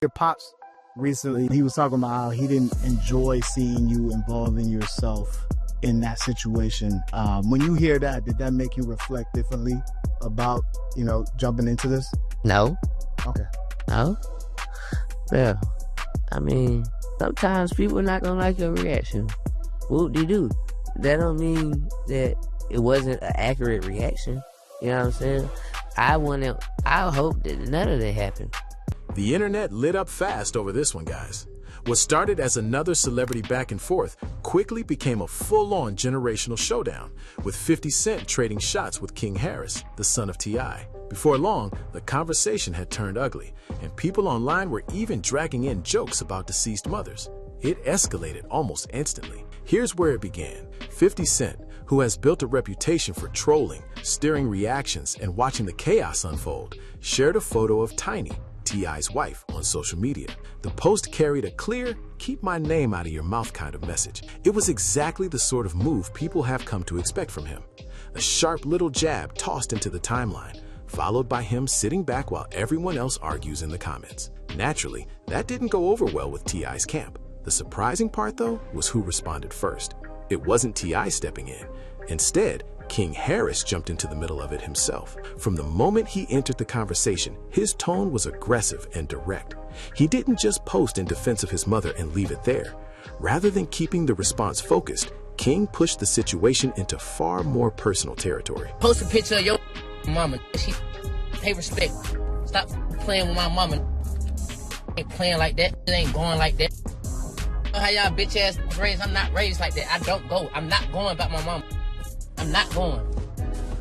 Your pops recently, he was talking about how he didn't enjoy seeing you involving yourself in that situation. When you hear that, did that make you reflect differently about, jumping into this? No. Okay. No? Yeah. I mean, sometimes people are not gonna like your reaction. Whoop-de-doo. That don't mean that it wasn't an accurate reaction. You know what I'm saying? I hope that none of that happened. The internet lit up fast over this one, guys. What started as another celebrity back and forth quickly became a full-on generational showdown, with 50 Cent trading shots with King Harris, the son of T.I. Before long, the conversation had turned ugly, and people online were even dragging in jokes about deceased mothers. It escalated almost instantly. Here's where it began. 50 Cent, who has built a reputation for trolling, steering reactions, and watching the chaos unfold, shared a photo of Tiny, T.I.'s wife, on social media. The post carried a clear, keep my name out of your mouth kind of message. It was exactly the sort of move people have come to expect from him. A sharp little jab tossed into the timeline, followed by him sitting back while everyone else argues in the comments. Naturally, that didn't go over well with T.I.'s camp. The surprising part, though, was who responded first. It wasn't T.I. stepping in. Instead, King Harris jumped into the middle of it himself. From the moment he entered the conversation, his tone was aggressive and direct. He didn't just post in defense of his mother and leave it there. Rather than keeping the response focused, King pushed the situation into far more personal territory. Post a picture of your mama. She pay respect. Stop playing with my mama. Ain't playing like that. It ain't going like that. How y'all bitch ass raised? I'm not raised like that. I don't go. I'm not going about my mama. I'm not going.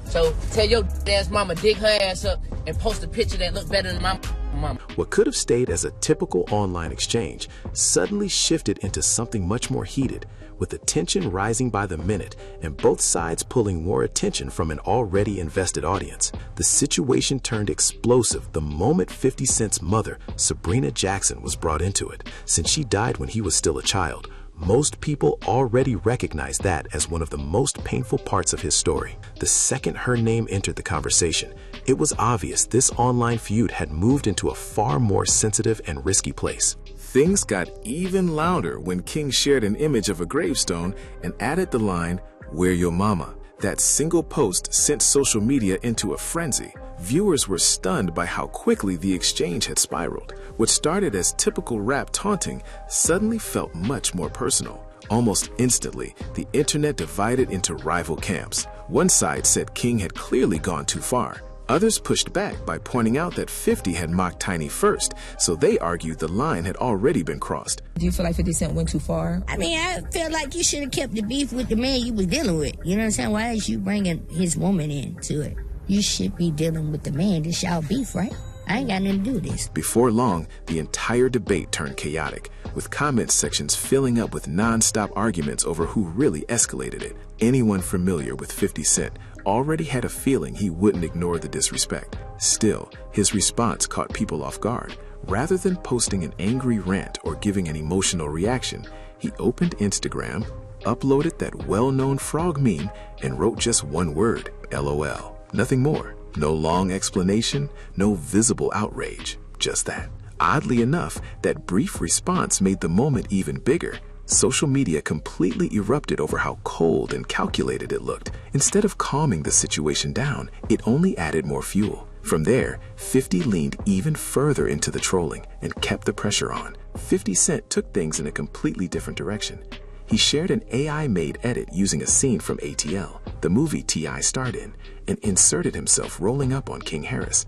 So tell your ass mama dig her ass up and post a picture that look better than my mama. What could have stayed as a typical online exchange suddenly shifted into something much more heated, with the tension rising by the minute and both sides pulling more attention from an already invested audience. The situation turned explosive the moment 50 Cent's mother, Sabrina Jackson, was brought into it. Since she died when he was still a child, most people already recognized that as one of the most painful parts of his story. The second her name entered the conversation, it was obvious this online feud had moved into a far more sensitive and risky place. Things got even louder when King shared an image of a gravestone and added the line, "Where your mama?" That single post sent social media into a frenzy. Viewers were stunned by how quickly the exchange had spiraled. What started as typical rap taunting suddenly felt much more personal. Almost instantly, the internet divided into rival camps. One side said King had clearly gone too far. Others pushed back by pointing out that 50 had mocked Tiny first, so they argued the line had already been crossed. Do you feel like 50 Cent went too far? I mean, I feel like you should have kept the beef with the man you was dealing with. You know what I'm saying? Why is you bringing his woman into it? You should be dealing with the man. This y'all beef, right? I ain't got nothing to do with this. Before long, the entire debate turned chaotic, with comment sections filling up with nonstop arguments over who really escalated it. Anyone familiar with 50 Cent already had a feeling he wouldn't ignore the disrespect. Still, his response caught people off guard. Rather than posting an angry rant or giving an emotional reaction, he opened Instagram, uploaded that well-known frog meme, and wrote just one word, LOL. Nothing more. No long explanation, no visible outrage. Just that. Oddly enough, that brief response made the moment even bigger. Social media completely erupted over how cold and calculated it looked. Instead of calming the situation down, it only added more fuel. From there, 50 leaned even further into the trolling and kept the pressure on. 50 Cent took things in a completely different direction. He shared an AI-made edit using a scene from ATL, the movie T.I. starred in, and inserted himself rolling up on King Harris.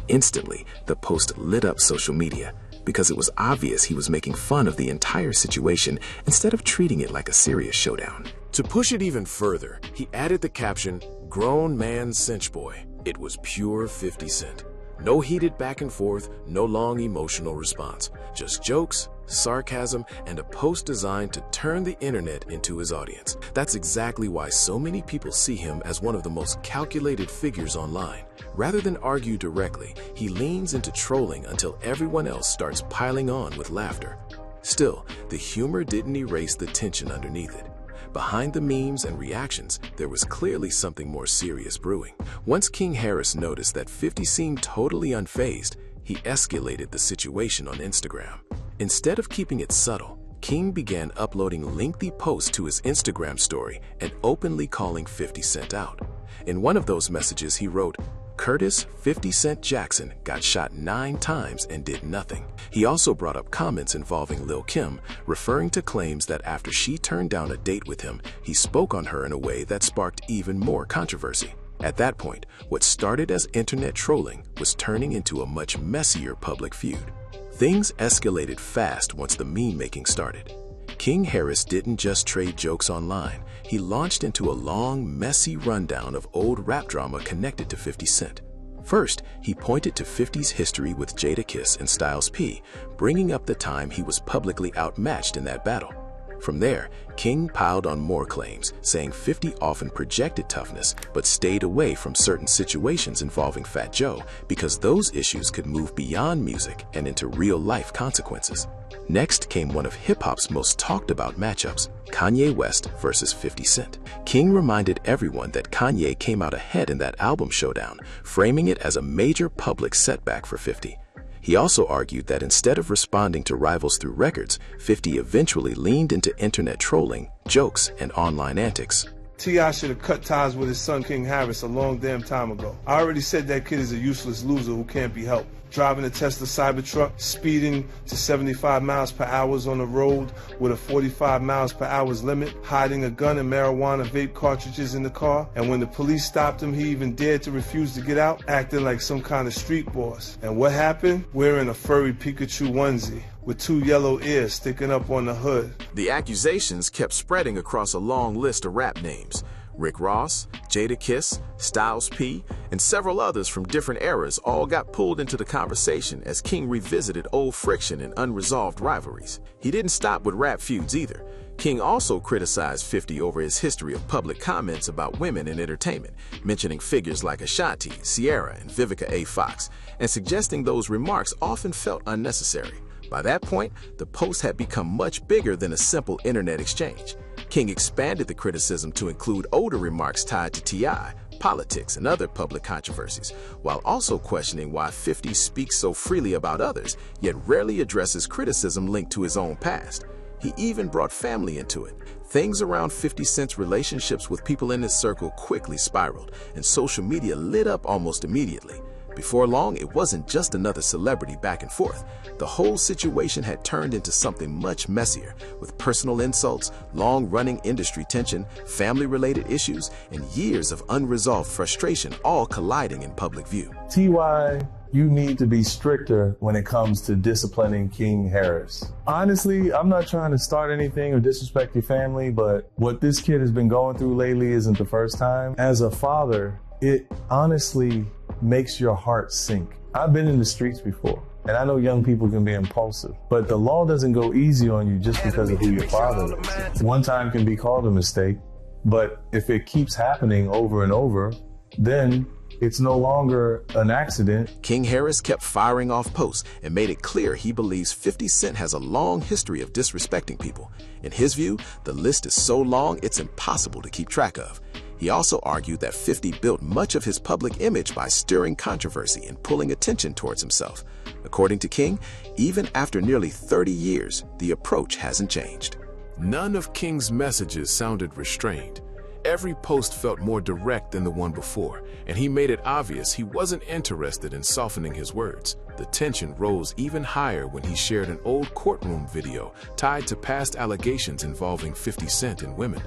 Instantly, the post lit up social media because it was obvious he was making fun of the entire situation instead of treating it like a serious showdown. To push it even further, he added the caption, "Grown man cinch boy." It was pure 50 Cent. No heated back and forth, no long emotional response. Just jokes, sarcasm, and a post designed to turn the internet into his audience. That's exactly why so many people see him as one of the most calculated figures online. Rather than argue directly, he leans into trolling until everyone else starts piling on with laughter. Still, the humor didn't erase the tension underneath it. behind the memes and reactions, there was clearly something more serious brewing. Once King Harris noticed that 50 seemed totally unfazed, he escalated the situation on Instagram. Instead of keeping it subtle, King began uploading lengthy posts to his Instagram story and openly calling 50 Cent out. In one of those messages, he wrote, "Curtis 50 Cent Jackson got shot 9 times and did nothing." He also brought up comments involving Lil' Kim, referring to claims that after she turned down a date with him, he spoke on her in a way that sparked even more controversy. At that point, what started as internet trolling was turning into a much messier public feud. Things escalated fast once the meme-making started. King Harris didn't just trade jokes online. He launched into a long, messy rundown of old rap drama connected to 50 Cent. First, he pointed to 50's history with Jadakiss and Styles P, bringing up the time he was publicly outmatched in that battle. From there, King piled on more claims, saying 50 often projected toughness but stayed away from certain situations involving Fat Joe because those issues could move beyond music and into real-life consequences. Next came one of hip-hop's most talked-about matchups, Kanye West versus 50 Cent. King reminded everyone that Kanye came out ahead in that album showdown, framing it as a major public setback for 50. He also argued that instead of responding to rivals through records, 50 eventually leaned into internet trolling, jokes, and online antics. T.I. should have cut ties with his son King Harris a long damn time ago. I already said that kid is a useless loser who can't be helped. Driving a Tesla Cybertruck, speeding to 75 miles per hour on the road with a 45 miles per hour limit, hiding a gun and marijuana vape cartridges in the car, and when the police stopped him, he even dared to refuse to get out, acting like some kind of street boss. And what happened? Wearing a furry Pikachu onesie with 2 yellow ears sticking up on the hood. The accusations kept spreading across a long list of rap names. Rick Ross, Jadakiss, Styles P, and several others from different eras all got pulled into the conversation as King revisited old friction and unresolved rivalries. He didn't stop with rap feuds either. King also criticized 50 over his history of public comments about women in entertainment, mentioning figures like Ashanti, Ciara, and Vivica A. Fox, and suggesting those remarks often felt unnecessary. By that point, the post had become much bigger than a simple internet exchange. King expanded the criticism to include older remarks tied to T.I., politics, and other public controversies, while also questioning why 50 speaks so freely about others, yet rarely addresses criticism linked to his own past. He even brought family into it. Things around 50 Cent's relationships with people in his circle quickly spiraled, and social media lit up almost immediately. Before long, it wasn't just another celebrity back and forth. The whole situation had turned into something much messier, with personal insults, long-running industry tension, family-related issues, and years of unresolved frustration all colliding in public view. T.Y., you need to be stricter when it comes to disciplining King Harris. Honestly, I'm not trying to start anything or disrespect your family, but what this kid has been going through lately isn't the first time. As a father, it honestly makes your heart sink. I've been in the streets before, and I know young people can be impulsive, but the law doesn't go easy on you just because of who your father is. One time can be called a mistake, but if it keeps happening over and over, then it's no longer an accident. King Harris kept firing off posts and made it clear he believes 50 Cent has a long history of disrespecting people. In his view, the list is so long it's impossible to keep track of. He also argued that 50 built much of his public image by stirring controversy and pulling attention towards himself. According to King, even after nearly 30 years, the approach hasn't changed. None of King's messages sounded restrained. Every post felt more direct than the one before, and he made it obvious he wasn't interested in softening his words. The tension rose even higher when he shared an old courtroom video tied to past allegations involving 50 Cent and women.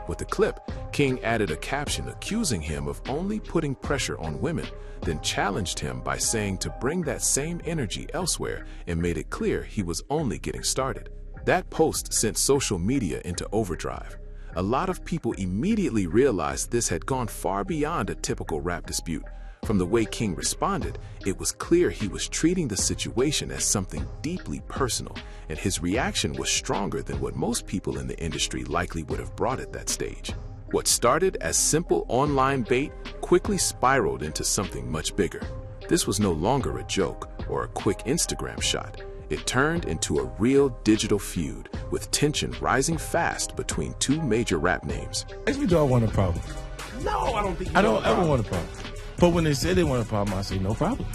With the clip, King added a caption accusing him of only putting pressure on women, then challenged him by saying to bring that same energy elsewhere and made it clear he was only getting started. That post sent social media into overdrive. A lot of people immediately realized this had gone far beyond a typical rap dispute. From the way King responded, it was clear he was treating the situation as something deeply personal, and his reaction was stronger than what most people in the industry likely would have brought at that stage. What started as simple online bait quickly spiraled into something much bigger. This was no longer a joke or a quick Instagram shot. It turned into a real digital feud, with tension rising fast between two major rap names. Actually, do I want a problem? No, I don't think you I don't ever want a problem. But when they say they want a problem, I say no problem.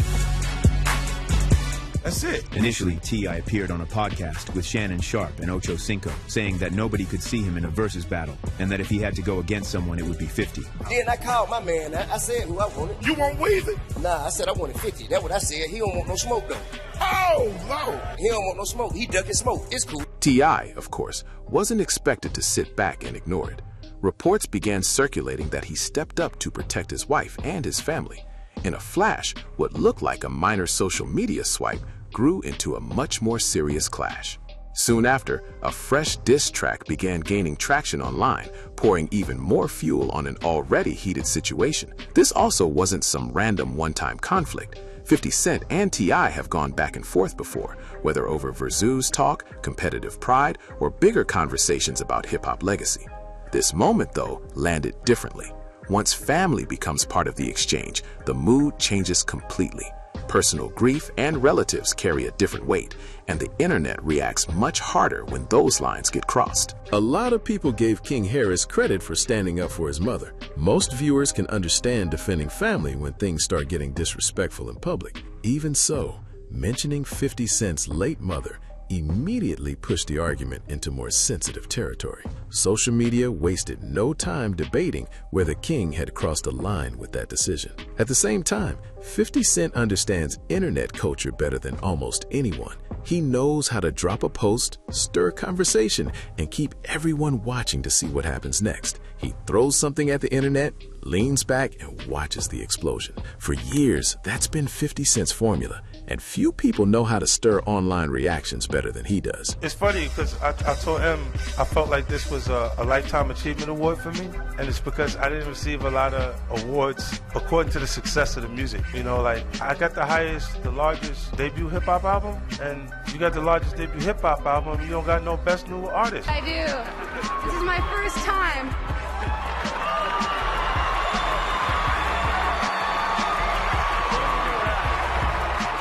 That's it. Initially, T.I. appeared on a podcast with Shannon Sharp and Ocho Cinco, saying that nobody could see him in a versus battle, and that if he had to go against someone, it would be 50. Then I called my man. I said who I wanted. You want Weezy? Nah, I said I wanted 50. That's what I said. He don't want no smoke, though. Oh, no. He don't want no smoke. He ducking smoke. It's cool. T.I., of course, wasn't expected to sit back and ignore it. Reports began circulating that he stepped up to protect his wife and his family. In a flash, what looked like a minor social media swipe grew into a much more serious clash. Soon after, a fresh diss track began gaining traction online, pouring even more fuel on an already heated situation. This also wasn't some random one-time conflict. 50 Cent and T.I. have gone back and forth before, whether over versus talk, competitive pride, or bigger conversations about hip-hop legacy. This moment, though, landed differently. Once family becomes part of the exchange, the mood changes completely. Personal grief and relatives carry a different weight, and the internet reacts much harder when those lines get crossed. A lot of people gave King Harris credit for standing up for his mother. Most viewers can understand defending family when things start getting disrespectful in public. Even so, mentioning 50 Cent's late mother immediately pushed the argument into more sensitive territory. Social media wasted no time debating whether King had crossed a line with that decision. At the same time, 50 Cent understands internet culture better than almost anyone. He knows how to drop a post, stir conversation, and keep everyone watching to see what happens next. He throws something at the internet, leans back, and watches the explosion. For years, that's been 50 Cent's formula, and few people know how to stir online reactions better than he does. It's funny because I told him I felt like this was a Lifetime Achievement Award for me, and it's because I didn't receive a lot of awards according to the success of the music. You know, like I got the largest debut hip-hop album, and you got the largest debut hip-hop album, you don't got no best new artist. I do. This is my first time.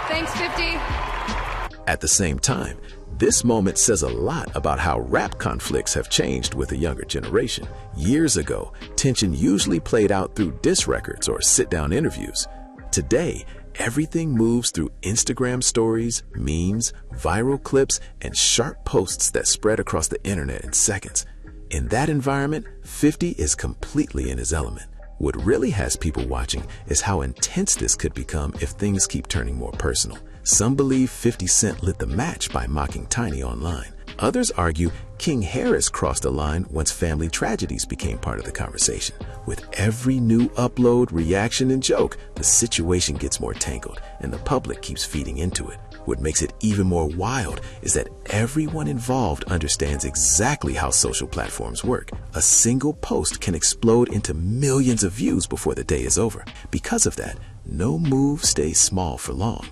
Thanks, 50. At the same time, this moment says a lot about how rap conflicts have changed with the younger generation. Years ago, tension usually played out through diss records or sit-down interviews. Today, everything moves through Instagram stories, memes, viral clips, and sharp posts that spread across the internet in seconds. In that environment, 50 is completely in his element. What really has people watching is how intense this could become if things keep turning more personal. Some believe 50 Cent lit the match by mocking Tiny online. Others argue King Harris crossed a line once family tragedies became part of the conversation. With every new upload, reaction, and joke, the situation gets more tangled, and the public keeps feeding into it. What makes it even more wild is that everyone involved understands exactly how social platforms work. A single post can explode into millions of views before the day is over. Because of that, no move stays small for long.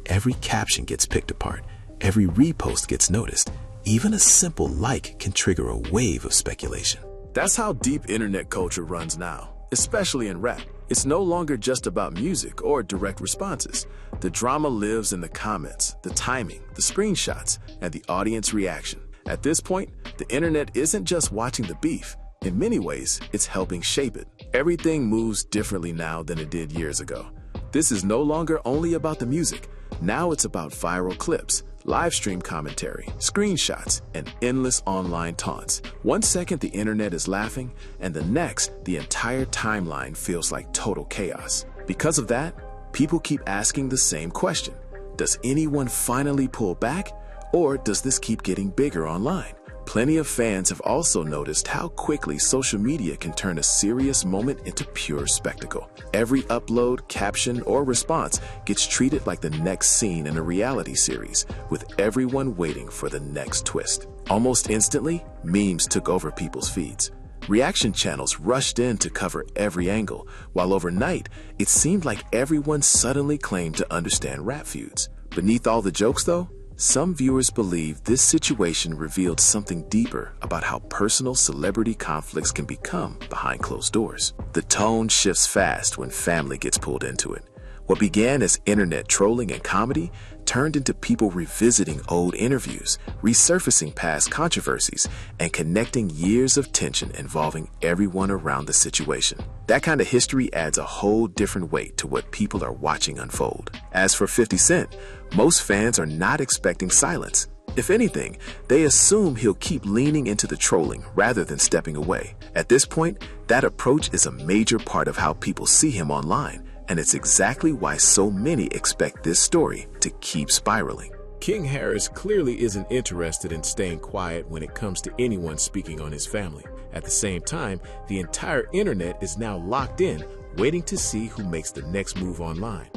Every caption gets picked apart. Every repost gets noticed. Even a simple like can trigger a wave of speculation. That's how deep internet culture runs now, especially in rap. It's no longer just about music or direct responses. The drama lives in the comments, the timing, the screenshots, and the audience reaction. At this point, the internet isn't just watching the beef. In many ways, it's helping shape it. Everything moves differently now than it did years ago. This is no longer only about the music. Now it's about viral clips, live stream commentary, screenshots, and endless online taunts. 1 second the internet is laughing, and the next, the entire timeline feels like total chaos. Because of that, people keep asking the same question. Does anyone finally pull back, or does this keep getting bigger online? Plenty of fans have also noticed how quickly social media can turn a serious moment into pure spectacle. Every upload, caption, or response gets treated like the next scene in a reality series, with everyone waiting for the next twist. Almost instantly, memes took over people's feeds. Reaction channels rushed in to cover every angle, while overnight, it seemed like everyone suddenly claimed to understand rap feuds. Beneath all the jokes, though, some viewers believe this situation revealed something deeper about how personal celebrity conflicts can become behind closed doors. The tone shifts fast when family gets pulled into it. What began as internet trolling and comedy turned into people revisiting old interviews, resurfacing past controversies, and connecting years of tension involving everyone around the situation. That kind of history adds a whole different weight to what people are watching unfold. As for 50 Cent, most fans are not expecting silence. If anything, they assume he'll keep leaning into the trolling rather than stepping away. At this point, that approach is a major part of how people see him online, and it's exactly why so many expect this story to keep spiraling. King Harris clearly isn't interested in staying quiet when it comes to anyone speaking on his family. At the same time, the entire internet is now locked in, waiting to see who makes the next move online.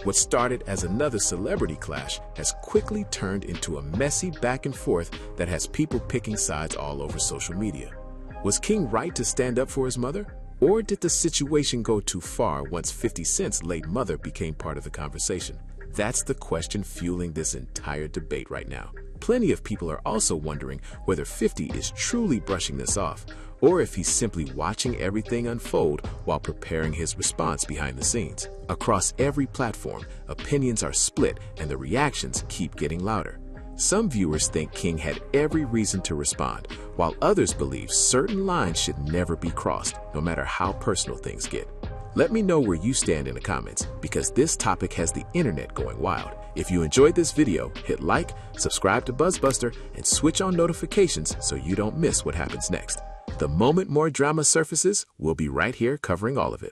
What started as another celebrity clash has quickly turned into a messy back and forth that has people picking sides all over social media. Was King right to stand up for his mother? Or did the situation go too far once 50 Cent's late mother became part of the conversation? That's the question fueling this entire debate right now. Plenty of people are also wondering whether 50 is truly brushing this off, or if he's simply watching everything unfold while preparing his response behind the scenes. Across every platform, opinions are split and the reactions keep getting louder. Some viewers think King had every reason to respond, while others believe certain lines should never be crossed, no matter how personal things get. Let me know where you stand in the comments, because this topic has the internet going wild. If you enjoyed this video, hit like, subscribe to BuzzBuster, and switch on notifications so you don't miss what happens next. The moment more drama surfaces, we'll be right here covering all of it.